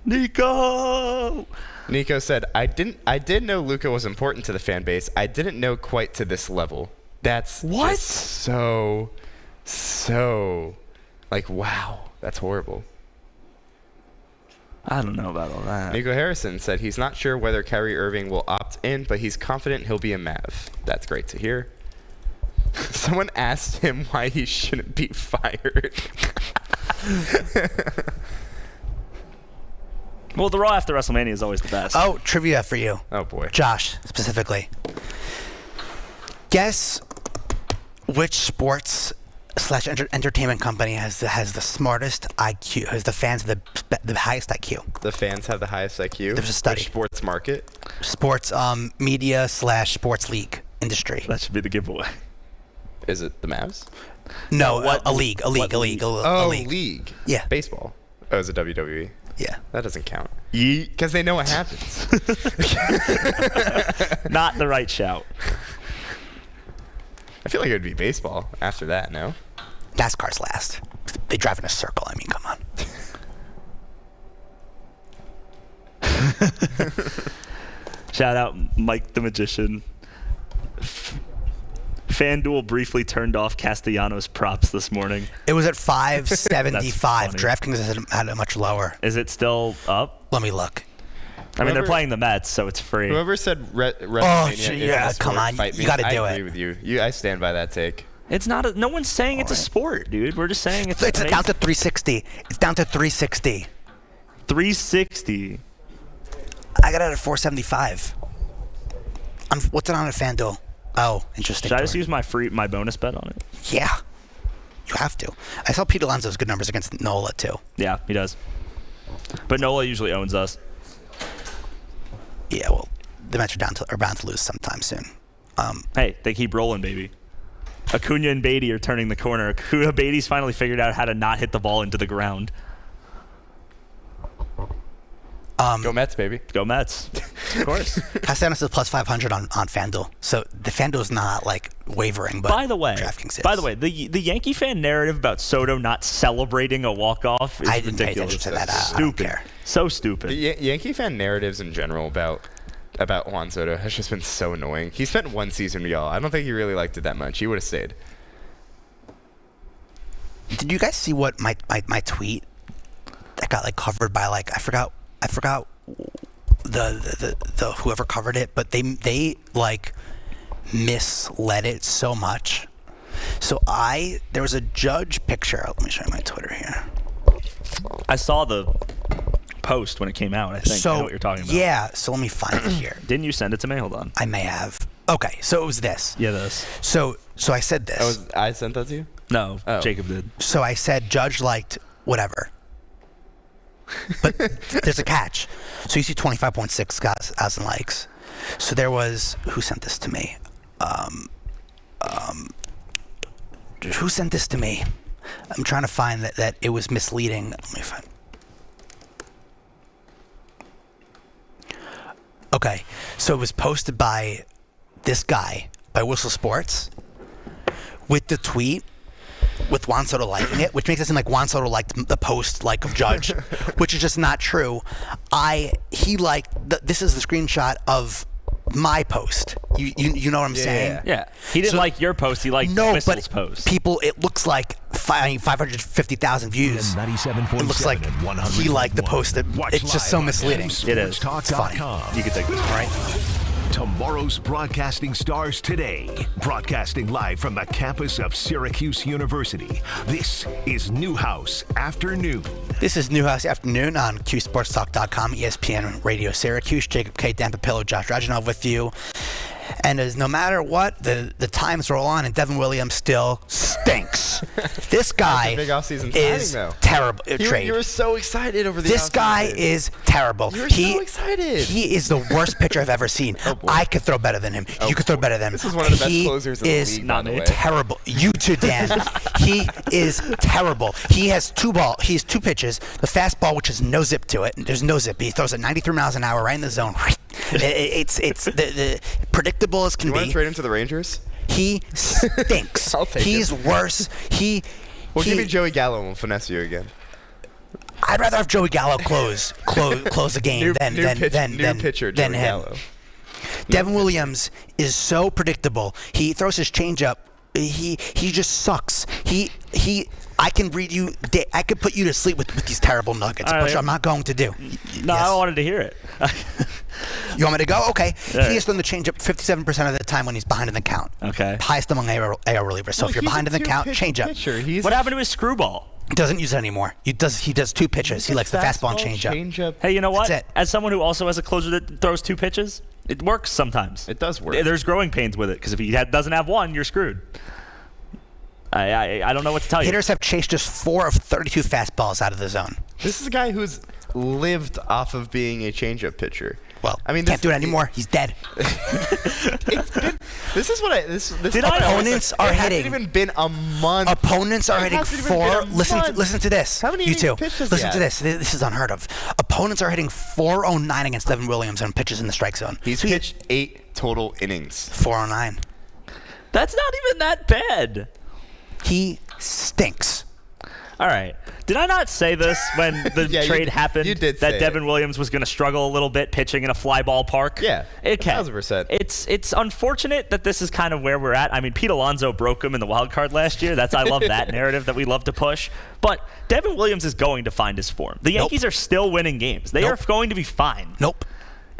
Nico! Nico said, I did know Luka was important to the fan base. I didn't know quite to this level. That's What? just so like, wow, that's horrible. I don't know about all that. Nico Harrison said he's not sure whether Kyrie Irving will opt in, but he's confident he'll be a Mav. That's great to hear. Someone asked him why he shouldn't be fired. Well, the Raw after WrestleMania is always the best. Oh, trivia for you. Oh, boy. Josh, specifically. Guess which sports / entertainment company has the smartest IQ, has the fans the highest IQ? The fans have the highest IQ. There's a study. Which sports market? Sports media / sports league industry. That should be the giveaway. Is it the Mavs? No, what- a league. Oh, league. league. Yeah. Baseball. Oh, is it WWE? Yeah. That doesn't count. Yeet. Because they know what happens. Not the right shout. I feel like it would be baseball after that, no? NASCAR's last. They drive in a circle. I mean, come on. Shout out Mike the Magician. FanDuel briefly turned off Castellanos props this morning. It was at 575. That's DraftKings had it much lower. Is it still up? Let me look. I mean, they're Whoever- playing the Mets, so it's free. Whoever said WrestleMania isn't yeah, a sport, come on, fight you me. gotta do I it. agree with you. I stand by that take. It's not. No one's saying it's a sport, dude. We're just saying it's. It's down to 360. It's down to 360. 360. I got it at 475. What's it on at FanDuel? Oh, interesting. Should I just Jordan. use my bonus bet on it? Yeah. You have to. I saw Pete Alonso's good numbers against Nola, too. Yeah, he does. But Nola usually owns us. Yeah, well, the Mets are bound to lose sometime soon. Hey, they keep rolling, baby. Acuna and Beatty are turning the corner. Beatty's finally figured out how to not hit the ball into the ground. Go Mets, baby. Go Mets. Of course. Castellanos is plus 500 on FanDuel. So the FanDuel's not, like, wavering, but By the way, DraftKings is. the Yankee fan narrative about Soto not celebrating a walk-off is I didn't pay ridiculous. attention to that. I don't Stupid. care. So stupid. The Yankee fan narratives in general about Juan Soto has just been so annoying. He spent one season with y'all. I don't think he really liked it that much. He would have stayed. Did you guys see what my tweet that got, like, covered by, like, I forgot the whoever covered it, but they like misled it so much. So there was a judge picture. Let me show you my Twitter here. I saw the post when it came out. I think I know what you're talking about. Yeah. So let me find it here. Didn't you send it to me? Hold on. I may have. Okay. So it was this. Yeah, this. So I said this. I sent that to you? No, Oh. Jacob did. So I said judge liked whatever. But there's a catch. So you see 25.6 thousand likes. So there was, who sent this to me? Who sent this to me? I'm trying to find that it was misleading. Let me find. Okay, so it was posted by this guy, by Whistle Sports, with the tweet, with Juan Soto liking it, which makes it seem like Juan Soto liked the post of Judge, which is just not true. This is the screenshot of my post. You know what I'm saying? Yeah. He didn't like your post. He liked Whistle's post. People, it looks like 550,000 views. It looks like he liked the post. It's just so misleading. It is. It's funny. You can take this. All right. Tomorrow's broadcasting stars today. Broadcasting live from the campus of Syracuse University. This is Newhouse Afternoon. This is Newhouse Afternoon on QSportsTalk.com, ESPN Radio Syracuse. Jacob K. Dan Papillo, Josh Rajanov with you. And as no matter what, the times roll on, and Devin Williams still stinks. This guy is terrible. You were so excited over the This guy is terrible. You were so excited. He is the worst pitcher I've ever seen. I could throw better than him. You could throw better than him. This is one of the best closers in the league, by the way. Terrible. You too, Dan. He is terrible. He has two pitches. The fastball, which has no zip to it. There's no zip. He throws at 93 miles an hour right in the zone. It's the predictable as can be. You want be. to trade him to the Rangers? He stinks. He's worse. Well, give me Joey Gallo and we'll finesse you again. I'd rather have Joey Gallo close the game than him. Gallo. Devin Williams is so predictable. He throws his changeup. He just sucks. I can read you. I could put you to sleep with these terrible nuggets, which I'm not going to do. No, I wanted to hear it. You want me to go? Okay. Yeah. He has done the changeup 57% of the time when he's behind in the count. Okay. Highest among AL relievers. So if you're behind in the count, changeup. What happened to his screwball? He doesn't use it anymore. He does two pitches. He likes the fastball and changeup. Hey, you know what? That's it. As someone who also has a closer that throws two pitches, it works sometimes. It does work. There's growing pains with it because if he doesn't have one, you're screwed. I don't know what to tell you. Hitters have chased just 4 of 32 fastballs out of the zone. This is a guy who's lived off of being a changeup pitcher. Well, I mean, can't do it anymore. He's dead. This is what opponents are hitting. It hasn't even been a month. Opponents are hitting 4. Listen to this. How many you two. pitches Listen to this. This is unheard of. Opponents are hitting 409 against Devin Williams on pitches in the strike zone. He's pitched 8 total innings. 409. That's not even that bad. He stinks. All right. Did I not say this when the trade happened? You did that say Devin Williams was going to struggle a little bit pitching in a fly ball park. Yeah. Okay. 1,000%. It's unfortunate that this is kind of where we're at. I mean, Pete Alonso broke him in the wild card last year. I love that narrative that we love to push. But Devin Williams is going to find his form. The Yankees are still winning games. They are going to be fine. Nope.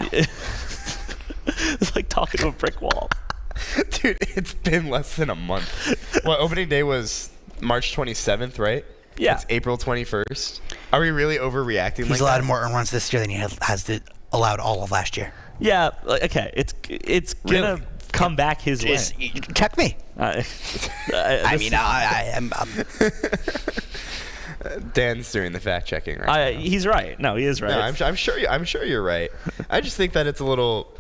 It's like talking to a brick wall. Dude, it's been less than a month. Well, opening day was March 27th, right? Yeah. It's April 21st. Are we really overreacting? He's allowed more earned runs this year than he has allowed all of last year. Yeah. Okay. It's gonna come back his way. Check me. I'm. Dan's doing the fact checking right now. He's right. No, he is right. No, I'm sure you're right. I just think that it's a little.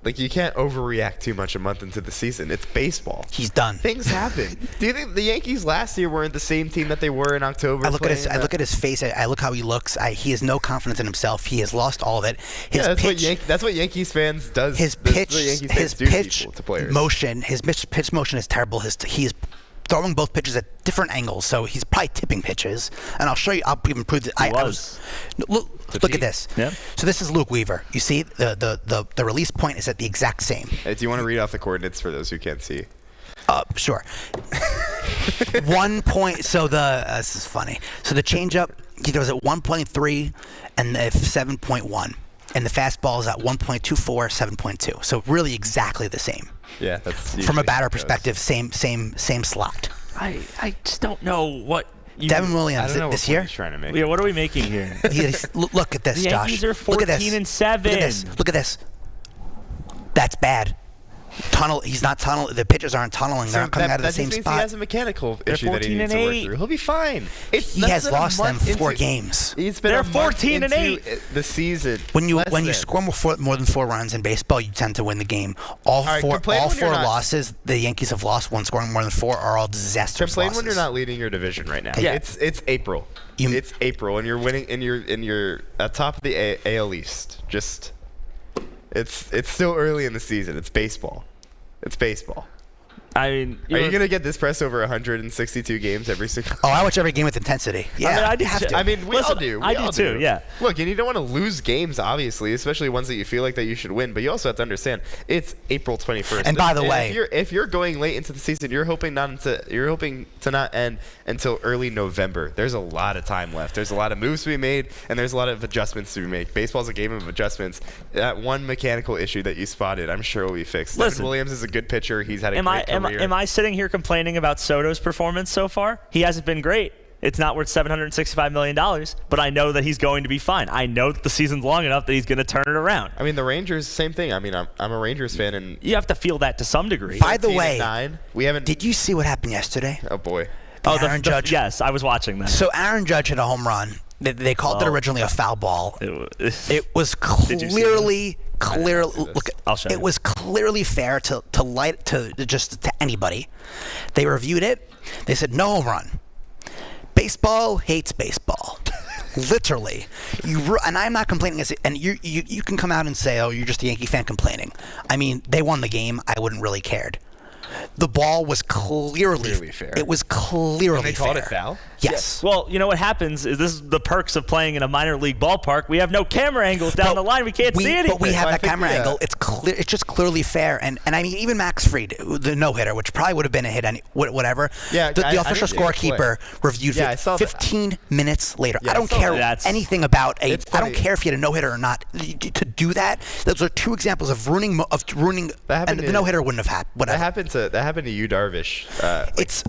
Like, you can't overreact too much a month into the season. It's baseball. He's done. Things happen. Do you think the Yankees last year weren't the same team that they were in October? I look at his face. I look how he looks. He has no confidence in himself. He has lost all of it. That's what Yankees fans does. His pitch motion is terrible. He is throwing both pitches at different angles, so he's probably tipping pitches. And I'll show you. I'll even prove that. Look at this. Yeah. So this is Luke Weaver. You see, the release point is at the exact same. Hey, do you want to read off the coordinates for those who can't see? Sure. 1 point. So this is funny. So the changeup, he throws at 1.3 and 7.1, and the fastball is at 1.24, 7.2. So really exactly the same. Yeah, that's from a batter perspective, same slot. I just don't know what. Devin Williams this year. Trying to make. Yeah, what are we making here? Look at this, the Josh. Yankees are 14-7. Look at this. That's bad. He's not tunnel. The pitchers aren't tunneling. They're not coming out of the same spot. He has a mechanical issue that he needs to work through. He'll be fine. He has lost them 4 games. They're 14-8 the season. When you score more than 4 runs in baseball, you tend to win the game. All four losses the Yankees have lost when scoring more than 4 are all disastrous Complain losses. when you're not leading your division right now. Yeah. It's April. It's April, and you're winning, and you're atop of the AL East. Just It's still early in the season. It's baseball. It's baseball. I mean, are you gonna get this press over 162 games every single? Oh, I watch every game with intensity. Yeah, I do. have to. I mean, we all do. I do too. Yeah. Look, and you don't want to lose games, obviously, especially ones that you feel like that you should win. But you also have to understand it's April 21st. And by the way, if you're going late into the season, you're hoping to not end until early November. There's a lot of time left. There's a lot of moves to be made, and there's a lot of adjustments to be made. Baseball's a game of adjustments. That one mechanical issue that you spotted, I'm sure will be fixed. Listen, Devin Williams is a good pitcher. He's had a great career. Am I sitting here complaining about Soto's performance so far? He hasn't been great. It's not worth $765 million, but I know that he's going to be fine. I know that the season's long enough that he's going to turn it around. I mean, the Rangers, same thing. I mean, I'm a Rangers fan, and you have to feel that to some degree. By the way, did you see what happened yesterday? Oh boy. Aaron Judge. Yes, I was watching that. So Aaron Judge hit a home run. They called it originally a foul ball. It was clearly. Look, it was clearly fair to anybody. They reviewed it. They said no home run. Baseball hates baseball. Literally. And I'm not complaining. And you can come out and say, oh, you're just a Yankee fan complaining. I mean, they won the game. I wouldn't really cared. The ball was clearly fair. It was clearly and they fair. called it foul? Yes. Well, you know what happens is this is the perks of playing in a minor league ballpark. We have no camera angles down the line. We can't see anything. But we have that camera angle. It's clear. It's just clearly fair. And I mean, even Max Fried, the no-hitter, which probably would have been a hit, whatever. Yeah, the official scorekeeper reviewed it 15 minutes later. Yeah, I don't care anything about I don't care if you had a no-hitter or not. To do that, those are two examples of ruining. And the no-hitter wouldn't have happened. Whatever. That happened to you, Darvish. It's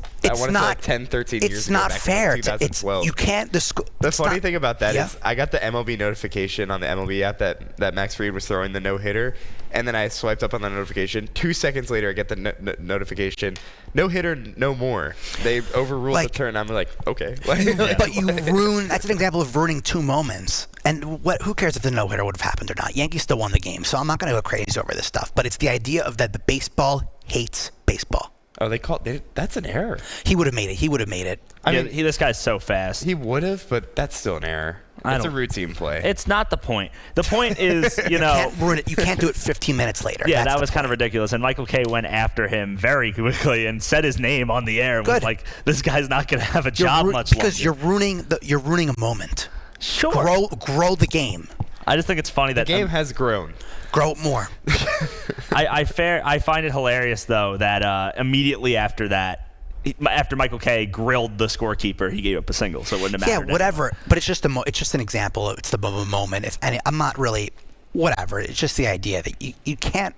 not like 10, 13 years ago. It's not fair. You can't. The funny thing about that is I got the MLB notification on the MLB app that Max Fried was throwing the no-hitter, and then I swiped up on the notification. 2 seconds later, I get the notification, no-hitter, no more. They overruled the turn. I'm like, okay. But you ruin. That's an example of ruining two moments. And who cares if the no-hitter would have happened or not? Yankees still won the game, so I'm not going to go crazy over this stuff. But it's the idea of that the baseball hates baseball. Oh, that's an error. He would have made it. I mean, this guy's so fast. He would have, but that's still an error. It's a routine play. It's not the point. The point is, you know, can't ruin it. You can't do it 15 minutes later. Yeah, that was kind of ridiculous. And Michael Kay went after him very quickly and said his name on the air. Was like, this guy's not going to have a job much longer. Because you're ruining a moment. Sure. Grow the game. I just think it's funny that the game has grown. Grow it more. I find it hilarious though that immediately after that, after Michael Kay grilled the scorekeeper, he gave up a single, so it wouldn't have mattered. Yeah, whatever. But it's just an example. It's the moment. I'm not really whatever. It's just the idea that you can't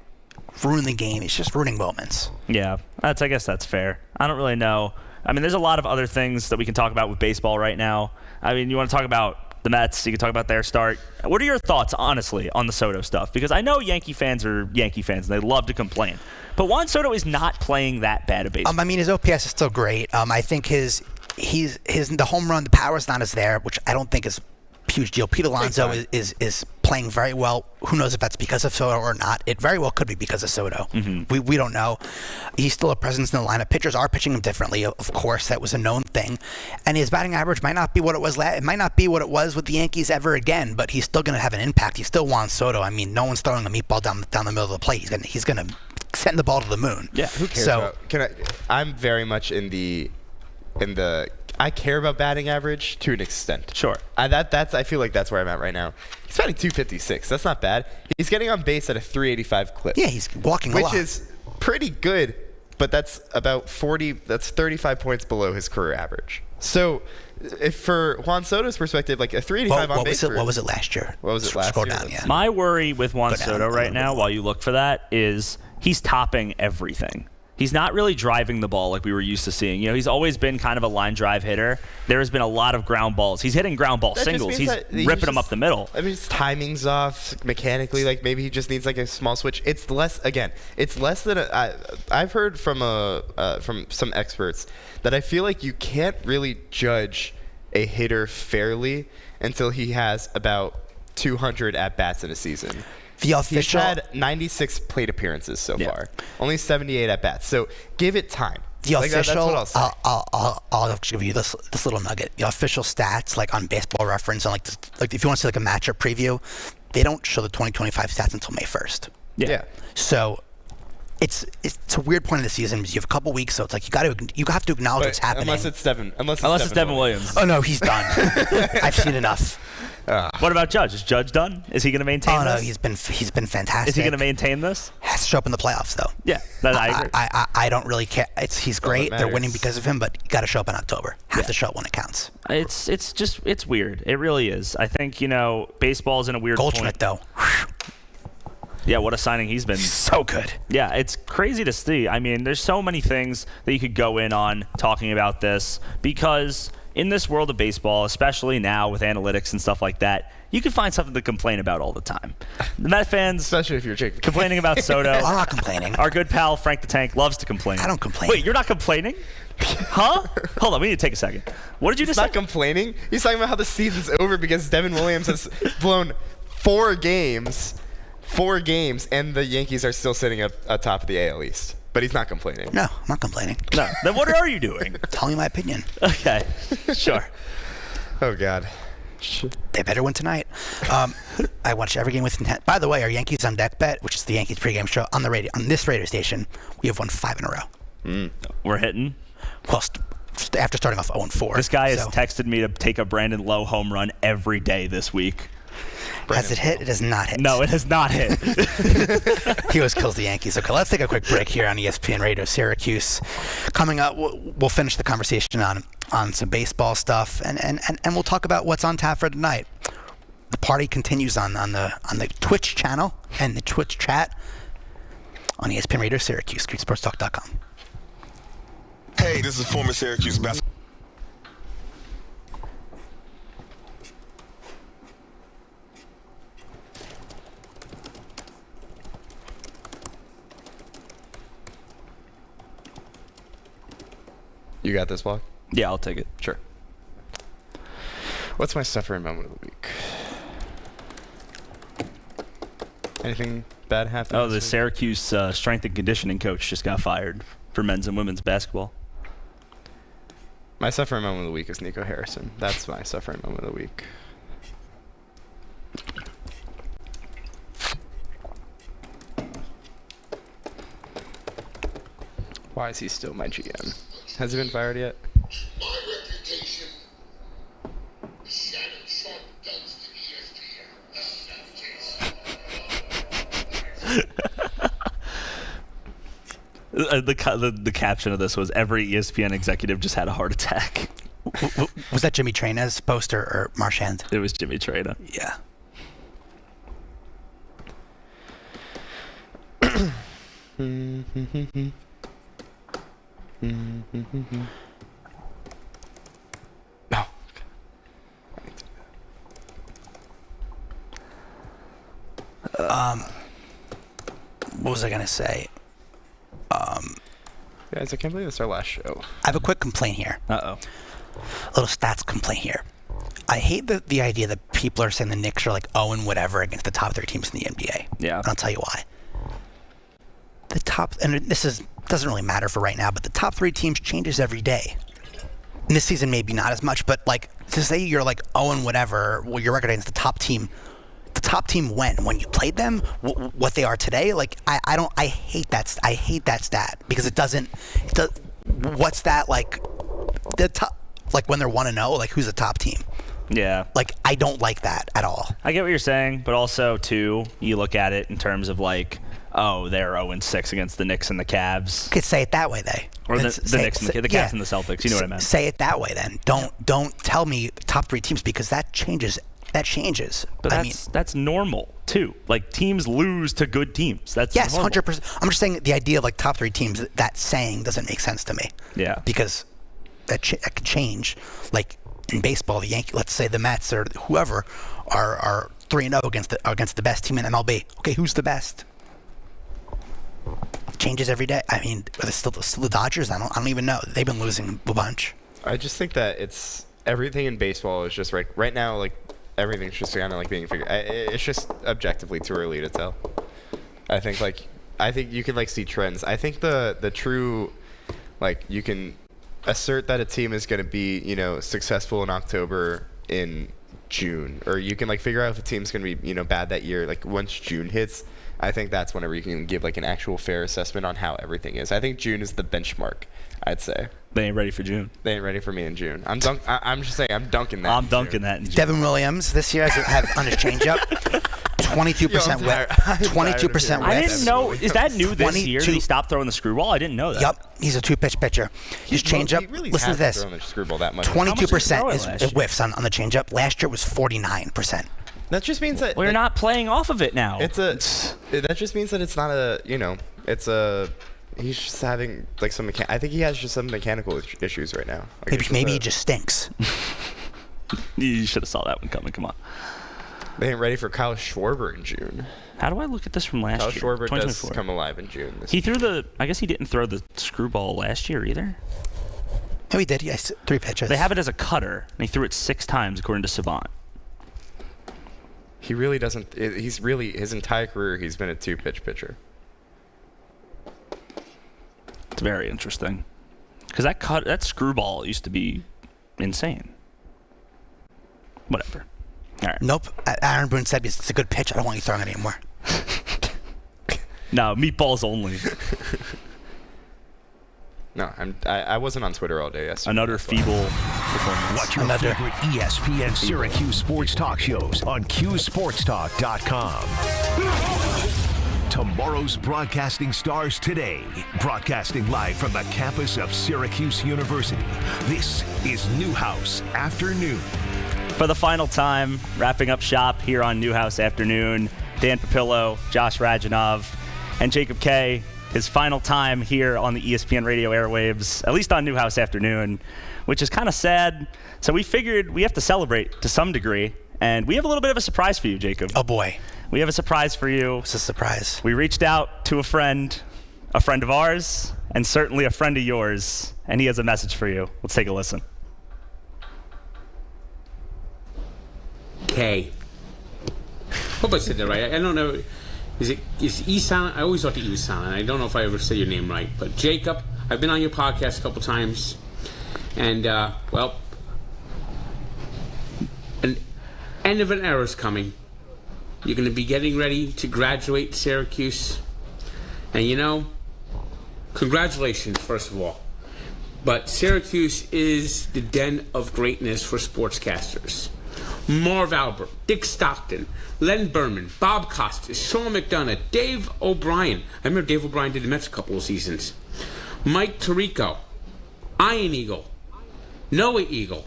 ruin the game. It's just ruining moments. Yeah, I guess that's fair. I don't really know. I mean, there's a lot of other things that we can talk about with baseball right now. I mean, you want to talk about the Mets, you can talk about their start. What are your thoughts, honestly, on the Soto stuff? Because I know Yankee fans are Yankee fans, and they love to complain. But Juan Soto is not playing that bad a baseball. I mean, his OPS is still great. I think the home run, the power's not as there, which I don't think is a huge deal. Pete Alonso is playing very well. Who knows if that's because of Soto or not? It very well could be because of Soto. Mm-hmm. We don't know. He's still a presence in the lineup. Pitchers are pitching him differently, of course. That was a known thing. And his batting average might not be what it was. It might not be what it was with the Yankees ever again, but he's still going to have an impact. He's still Juan Soto. I mean, no one's throwing a meatball down the middle of the plate. He's going to send the ball to the moon. Yeah, who cares? I'm very much in the I care about batting average to an extent. Sure. I feel like that's where I'm at right now. He's batting .256. That's not bad. He's getting on base at a .385 clip. Yeah, he's walking a lot. Which is pretty good, but that's about 35 points below his career average. So, if for Juan Soto's perspective, like a .385 on base. What was it last year? What was it last year? Scroll down, yeah. My worry with Juan Soto right now, while you look for that, is he's topping everything. He's not really driving the ball like we were used to seeing. You know, he's always been kind of a line drive hitter. There has been a lot of ground balls. He's hitting ground ball singles. He's ripping them up the middle. I mean, his timing's off mechanically. Like maybe he just needs like a small switch. It's less than I've heard from some experts that I feel like you can't really judge a hitter until he has about 200 at bats in a season. He's had 96 plate appearances so far. Only 78 at bats. So give it time. The Like, that's official, what I'll say. I'll give you this little nugget. The official stats, like on Baseball Reference, and like if you want to see like a matchup preview, they don't show the 2025 stats until May 1st. Yeah. So it's a weird point of the season because you have a couple weeks, so it's like you have to acknowledge what's happening. Unless it's Devin Williams. Oh no, he's done. I've seen enough. What about Judge? Is Judge done? Is he going to maintain this? Oh no, he's been fantastic. Is he going to maintain this? Has to show up in the playoffs though. Yeah, I agree. I don't really care. He's great. They're winning matters. because of him, but you got to show up in October. Have to show up when it counts. It's weird. It really is. I think baseball's in a weird Goldschmidt point. though. Yeah, what a signing he's been. So good. Yeah, it's crazy to see. I mean, there's so many things that you could go in on talking about this because in this world of baseball, especially now with analytics and stuff like that, you can find something to complain about all the time. The Met fans, Especially if you're Jake. complaining about Soto. I'm not complaining. Our good pal Frank the Tank loves to complain. I don't complain. Wait, you're not complaining? Huh? Hold on, we need to take a second. What did you He's just say? not complaining. He's talking about how the season's over because Devin Williams has blown 4 games, and the Yankees are still sitting up atop of the AL East. But he's not complaining. No, I'm not complaining. No. Then what are you doing? Telling you my opinion. Okay, sure. Oh, God. They better win tonight. I watch every game with intent. By the way, our Yankees on Deck Bet, which is the Yankees pregame show on the radio, on this radio station, we have won 5 in a row. We're hitting. Well, after starting off 0-4. This guy has texted me to take a Brandon Lowe home run every day this week. Has it hit? It has not hit. No, it has not hit. He always kills the Yankees. Okay, let's take a quick break here on ESPN Radio Syracuse. Coming up, we'll finish the conversation on some baseball stuff, and we'll talk about what's on tap for tonight. The party continues on the Twitch channel and the Twitch chat on ESPN Radio Syracuse, StreetSportsTalk.com. Hey, this is former Syracuse basketball. You got this, Block? Yeah, I'll take it. Sure. What's my suffering moment of the week? Anything bad happen? Oh, the Syracuse strength and conditioning coach just got fired for men's and women's basketball. My suffering moment of the week is Nico Harrison. That's my suffering moment of the week. Why is he still my GM? Has he been fired yet? My reputation is shining sharp guns to ESPN. The caption of this was every ESPN executive just had a heart attack. Was that Jimmy Traina's poster or Marchand? It was Jimmy Traina. Yeah. No. What was I gonna say? Guys, I can't believe it's our last show. I have a quick complaint here. Uh-oh. A little stats complaint here. I hate the idea that people are saying the Knicks are like 0 and whatever against the top 3 teams in the NBA. Yeah. And I'll tell you why. The top, and this doesn't really matter for right now, but the top 3 teams changes every day. And this season maybe not as much, but like to say you're like 0 and whatever, well, your record against the top team when you played them, what they are today, like I hate that stat because it does. What's that like? The top, like when they're 1-0, like who's the top team? Yeah. Like I don't like that at all. I get what you're saying, but also too, you look at it in terms of like, oh, they're 0-6 against the Knicks and the Cavs. You could say it that way, they. Or the Knicks and the Cavs and the Celtics. You know what I meant. Say it that way, then. Don't tell me top 3 teams because that changes. That changes. But that's normal too. Like teams lose to good teams. That's yes, normal. 100%. I'm just saying the idea of like top 3 teams. That saying doesn't make sense to me. Yeah. Because that could change. Like in baseball, the Yankees, let's say the Mets or whoever are 3-0 against the best team in MLB. Okay, who's the best? Changes every day. I mean, are they still the Dodgers? I don't even know. They've been losing a bunch. I just think that it's everything in baseball is just right now, like everything's just kind of like being figured. It's just objectively too early to tell. I think you can like see trends. I think the true Like, you can assert that a team is going to be, you know, successful in October in June, or you can like figure out if a team's going to be, you know, bad that year. Like once June hits, I think that's whenever you can give like an actual fair assessment on how everything is. I think June is the benchmark, I'd say. They ain't ready for June. They ain't ready for me in June. I'm just saying, I'm dunking that. I'm dunking that in June. Devin Williams this year has on his changeup 22% whip. 22% whip. I didn't know. Is that new this year? Did he stop throwing the screwball? I didn't know that. Yep, he's a 2-pitch pitcher. His changeup. He really listen to this. Thrown the screwball that much. 22% is whiffs on the changeup. Last year it was 49%. That just means that we're not playing off of it now. That just means that it's not a, you know, it's a. He's just having like some. I think he has just some mechanical issues right now. Like maybe he just stinks. You should have saw that one coming. Come on. They ain't ready for Kyle Schwarber in June. How do I look at this from last year? Kyle Schwarber does come alive in June. He threw the. I guess he didn't throw the screwball last year either. No, he did. Yes, 3 pitches. They have it as a cutter, and he threw it 6 times according to Savant. He really doesn't. He's really his entire career. He's been a 2-pitch pitcher. It's very interesting, because that screwball used to be insane. Whatever. All right. Nope. Aaron Boone said it's a good pitch. I don't want you throwing it anymore. No, meatballs only. No, I wasn't on Twitter all day yesterday. Another feeble performance. Watch your favorite ESPN Syracuse sports talk shows on QSportsTalk.com. Tomorrow's broadcasting stars today, broadcasting live from the campus of Syracuse University. This is Newhouse Afternoon. For the final time, wrapping up shop here on Newhouse Afternoon, Dan Papillo, Josh Radjanov, and Jacob K. His final time here on the ESPN radio airwaves, at least on Newhouse Afternoon, which is kind of sad. So we figured we have to celebrate to some degree, and we have a little bit of a surprise for you, Jacob. Oh, boy. We have a surprise for you. What's a surprise? We reached out to a friend of ours, and certainly a friend of yours, and he has a message for you. Let's take a listen. K. Hope I said that right. I don't know. Is E silent? I always thought the E was silent. I don't know if I ever said your name right. But Jacob, I've been on your podcast a couple times. And, well, an end of an era is coming. You're going to be getting ready to graduate Syracuse. And, you know, congratulations, first of all. But Syracuse is the den of greatness for sportscasters. Marv Albert, Dick Stockton, Len Berman, Bob Costas, Sean McDonough, Dave O'Brien. I remember Dave O'Brien did the Mets a couple of seasons. Mike Tirico, Iron Eagle, Noah Eagle,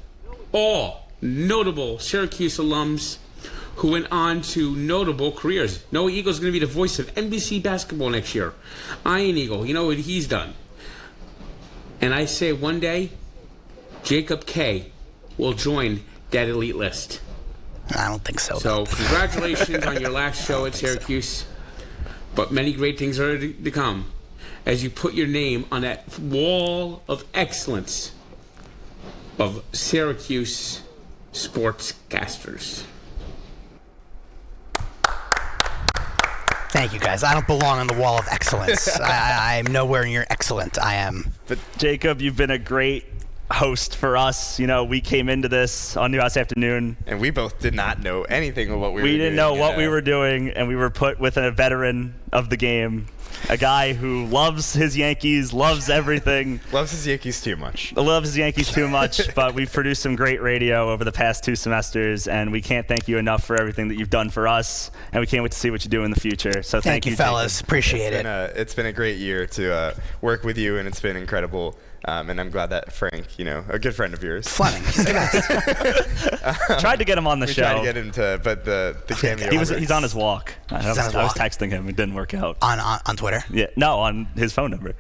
all notable Syracuse alums who went on to notable careers. Noah Eagle's going to be the voice of NBC basketball next year. Iron Eagle, you know what he's done. And I say one day, Jacob K. will join that elite list. I don't think so. So congratulations on your last show at Syracuse. But many great things are to come as you put your name on that wall of excellence of Syracuse sportscasters. Thank you, guys. I don't belong on the wall of excellence. I'm nowhere near excellent. I am. But Jacob, you've been a great host for us. You know, we came into this on Newhouse Afternoon, and we both did not know anything of what we were doing. We didn't know what we were doing, and we were put with a veteran of the game, a guy who loves his Yankees, loves everything. Loves his Yankees too much. Loves his Yankees too much, but we've produced some great radio over the past 2 semesters, and we can't thank you enough for everything that you've done for us, and we can't wait to see what you do in the future. So thank you, fellas. Jacob. Appreciate it. It's been a great year to work with you, and it's been incredible. And I'm glad that Frank, you know, a good friend of yours. Fleming. Tried to get him on the show. Tried to get him to, but the cameo. He's on his walk. I was texting him. It didn't work out. On Twitter? Yeah. No, on his phone number.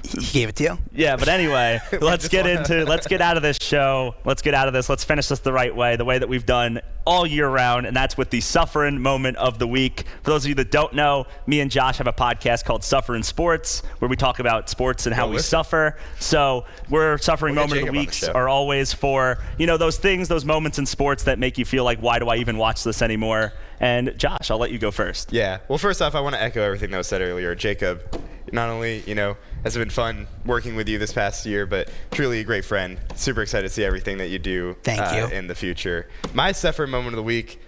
He gave it to you? Yeah, but anyway, let's get out of this show. Let's get out of this. Let's finish this the right way, the way that we've done all year round, and that's with the Sufferin' Moment of the Week. For those of you that don't know, me and Josh have a podcast called Sufferin' Sports, where we talk about sports and how we suffer. So we're Suffering Moment of the Weeks are always for, you know, those things, those moments in sports that make you feel like, why do I even watch this anymore? And Josh, I'll let you go first. Yeah. Well, first off, I want to echo everything that was said earlier. Jacob, Not only, has it been fun working with you this past year, but truly a great friend. Super excited to see everything that you do in the future. My suffering moment of the week,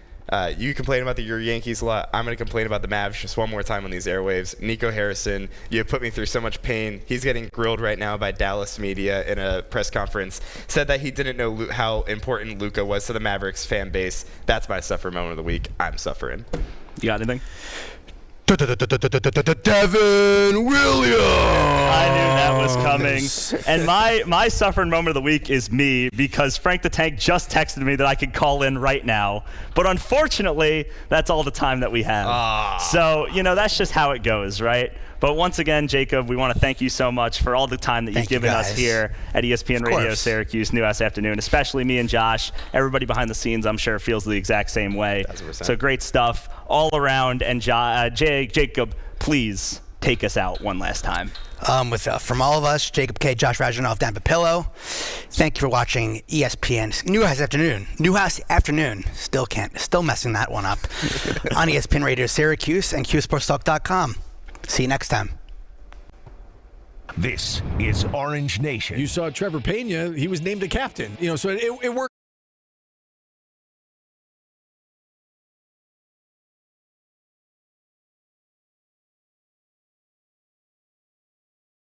you complain about your Yankees a lot. I'm going to complain about the Mavs just one more time on these airwaves. Nico Harrison, you have put me through so much pain. He's getting grilled right now by Dallas media in a press conference. Said that he didn't know how important Luka was to the Mavericks fan base. That's my suffer moment of the week. I'm suffering. You got anything? Devin Williams. I knew that was coming. And my suffering moment of the week is me, because Frank the Tank just texted me that I could call in right now. But unfortunately, that's all the time that we have. So, that's just how it goes, right? But once again, Jacob, we want to thank you so much for all the time that you've given us here at ESPN Radio Syracuse, Newhouse Afternoon, especially me and Josh. Everybody behind the scenes, I'm sure, feels the exact same way. So great stuff all around. And Jacob, please take us out one last time. From all of us, Jacob K., Josh Rajanoff, Dan Papillo, thank you for watching ESPN Newhouse Afternoon. Newhouse Afternoon. Still messing that one up. On ESPN Radio Syracuse and QSportsTalk.com. See you next time. This is Orange Nation. You saw Trevor Pena. He was named a captain. So it worked.